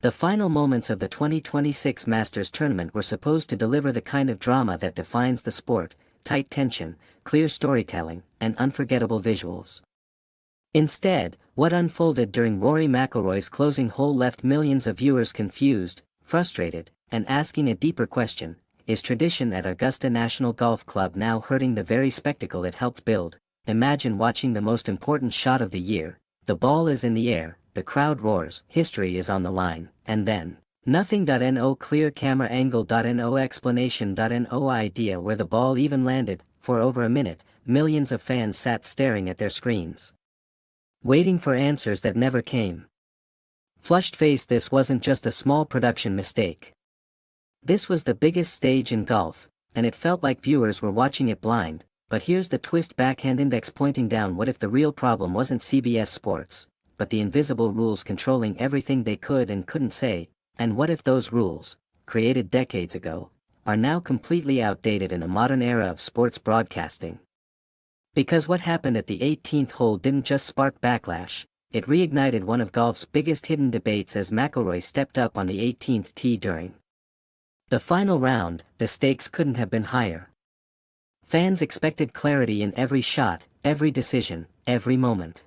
The final moments of the 2026 Masters tournament were supposed to deliver the kind of drama that defines the sport: tight tension, clear storytelling, and unforgettable visuals. Instead, what unfolded during Rory McIlroy's closing hole left millions of viewers confused, frustrated, and asking a deeper question: is tradition at Augusta National Golf Club now hurting the very spectacle it helped build? Imagine watching the most important shot of the year, the ball is in the air, the crowd roars, history is on the line, and then, nothing. No clear camera angle. No explanation. No idea where the ball even landed. For over a minute, millions of fans sat staring at their screens, waiting for answers that never came. Flushed-faced, this wasn't just a small production mistake. This was the biggest stage in golf, and it felt like viewers were watching it blind. But here's the twist: backhand index pointing down. What if the real problem wasn't CBS Sports, but the invisible rules controlling everything they could and couldn't say? And what if those rules, created decades ago, are now completely outdated in a modern era of sports broadcasting? Because what happened at the 18th hole didn't just spark backlash, it reignited one of golf's biggest hidden debates as McIlroy stepped up on the 18th tee during the final round. The stakes couldn't have been higher. Fans expected clarity in every shot, every decision, every moment.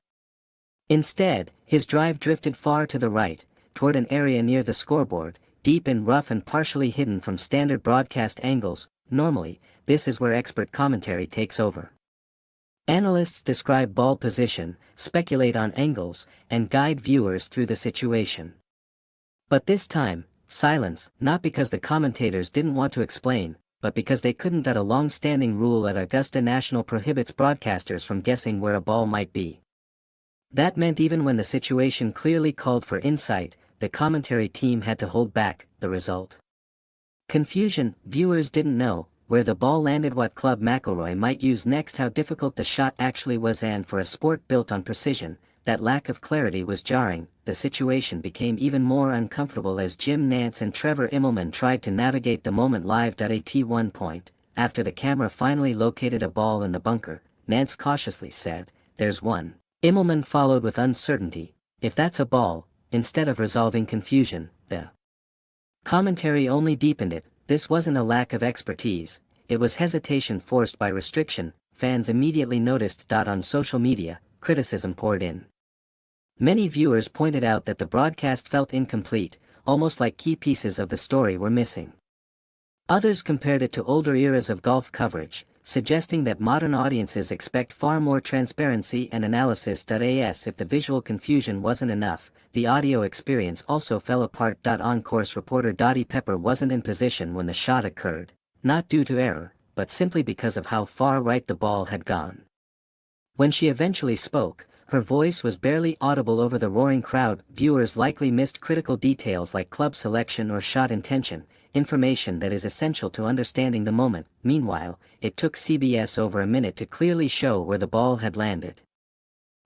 Instead, his drive drifted far to the right, toward an area near the scoreboard, deep in rough and partially hidden from standard broadcast angles. Normally, this is where expert commentary takes over. Analysts describe ball position, speculate on angles, and guide viewers through the situation. But this time, silence, not because the commentators didn't want to explain, but because they couldn't. A long-standing rule at Augusta National prohibits broadcasters from guessing where a ball might be. That meant even when the situation clearly called for insight, the commentary team had to hold back. The result: confusion. Viewers didn't know where the ball landed, what club McIlroy might use next, how difficult the shot actually was, and for a sport built on precision, that lack of clarity was jarring. The situation became even more uncomfortable as Jim Nantz and Trevor Immelman tried to navigate the moment live. At one point, after the camera finally located a ball in the bunker, Nantz cautiously said, "There's one." Immelman followed with uncertainty, "If that's a ball," instead of resolving confusion. The commentary only deepened it. This wasn't a lack of expertise, it was hesitation forced by restriction. Fans immediately noticed. On social media, criticism poured in. Many viewers pointed out that the broadcast felt incomplete, almost like key pieces of the story were missing. Others compared it to older eras of golf coverage, suggesting that modern audiences expect far more transparency and analysis. If the visual confusion wasn't enough, the audio experience also fell apart. On-course reporter Dottie Pepper wasn't in position when the shot occurred, not due to error, but simply because of how far right the ball had gone. When she eventually spoke, her voice was barely audible over the roaring crowd. Viewers likely missed critical details like club selection or shot intention, information that is essential to understanding the moment. Meanwhile, it took CBS over a minute to clearly show where the ball had landed.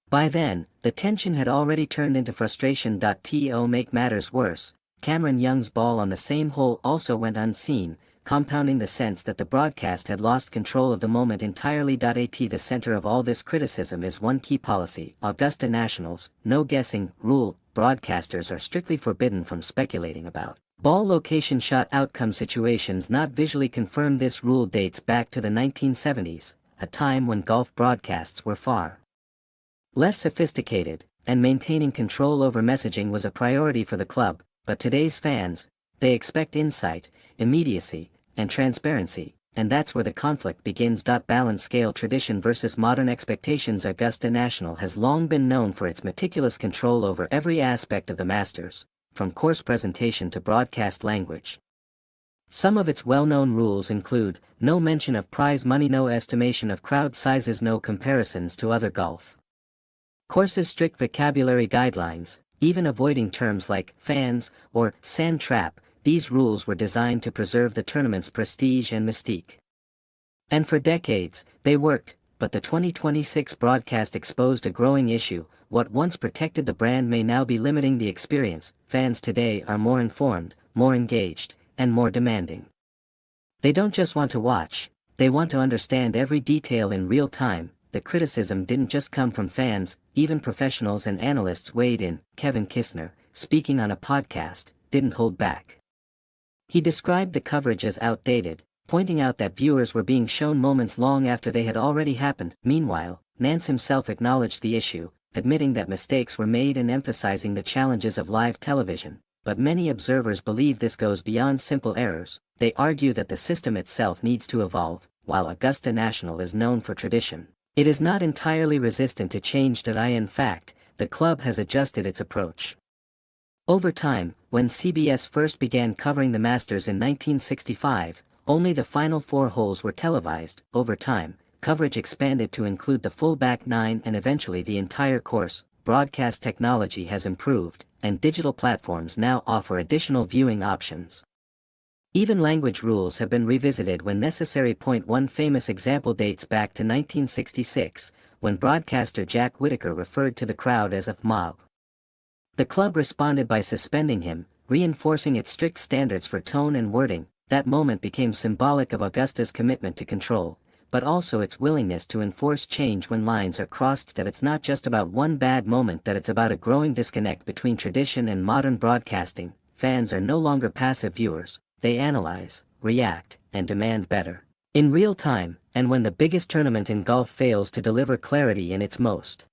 By then, the tension had already turned into frustration. To make matters worse, Cameron Young's ball on the same hole also went unseen, compounding the sense that the broadcast had lost control of the moment entirely. At the center of all this criticism is one key policy: Augusta National's no guessing rule. Broadcasters are strictly forbidden from speculating about ball location, shot outcome situations not visually confirmed. This rule dates back to the 1970s, a time when golf broadcasts were far less sophisticated, and maintaining control over messaging was a priority for the club. But today's fans, they expect insight, immediacy, and transparency, and that's where the conflict begins. Balance scale, tradition versus modern expectations. Augusta National has long been known for its meticulous control over every aspect of the Masters, from course presentation to broadcast language. Some of its well-known rules include: no mention of prize money, no estimation of crowd sizes, no comparisons to other golf courses, strict vocabulary guidelines, even avoiding terms like fans or sand trap. These rules were designed to preserve the tournament's prestige and mystique. And for decades, they worked, but the 2026 broadcast exposed a growing issue: what once protected the brand may now be limiting the experience. Fans today are more informed, more engaged, and more demanding. They don't just want to watch, they want to understand every detail in real time. The criticism didn't just come from fans, even professionals and analysts weighed in. Kevin Kistner, speaking on a podcast, didn't hold back. He described the coverage as outdated, pointing out that viewers were being shown moments long after they had already happened. Meanwhile, Nantz himself acknowledged the issue, admitting that mistakes were made and emphasizing the challenges of live television. But many observers believe this goes beyond simple errors. They argue that the system itself needs to evolve. While Augusta National is known for tradition, it is not entirely resistant to change. In fact, the club has adjusted its approach over time. When CBS first began covering the Masters in 1965, only the final 4 holes were televised. Over time, coverage expanded to include the full back 9 and eventually the entire course. Broadcast technology has improved, and digital platforms now offer additional viewing options. Even language rules have been revisited when necessary. One famous example dates back to 1966, when broadcaster Jack Whitaker referred to the crowd as a mob. The club responded by suspending him, reinforcing its strict standards for tone and wording. That moment became symbolic of Augusta's commitment to control, but also its willingness to enforce change when lines are crossed. That it's not just about one bad moment, that it's about a growing disconnect between tradition and modern broadcasting. Fans are no longer passive viewers, they analyze, react, and demand better in real time. And when the biggest tournament in golf fails to deliver clarity in its most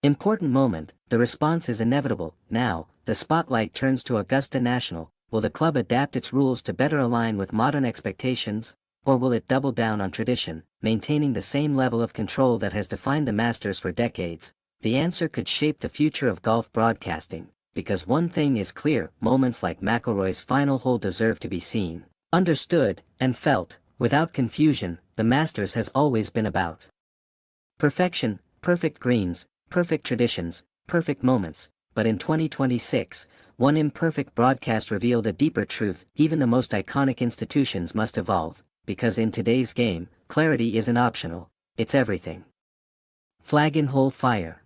important moment, the response is inevitable. Now, the spotlight turns to Augusta National. Will the club adapt its rules to better align with modern expectations, or will it double down on tradition, maintaining the same level of control that has defined the Masters for decades? The answer could shape the future of golf broadcasting, because one thing is clear: moments like McIlroy's final hole deserve to be seen, understood, and felt. Without confusion, the Masters has always been about perfection, perfect greens, perfect traditions, perfect moments. But in 2026, one imperfect broadcast revealed a deeper truth: even the most iconic institutions must evolve, because in today's game, clarity isn't optional, it's everything. Flag in hole fire.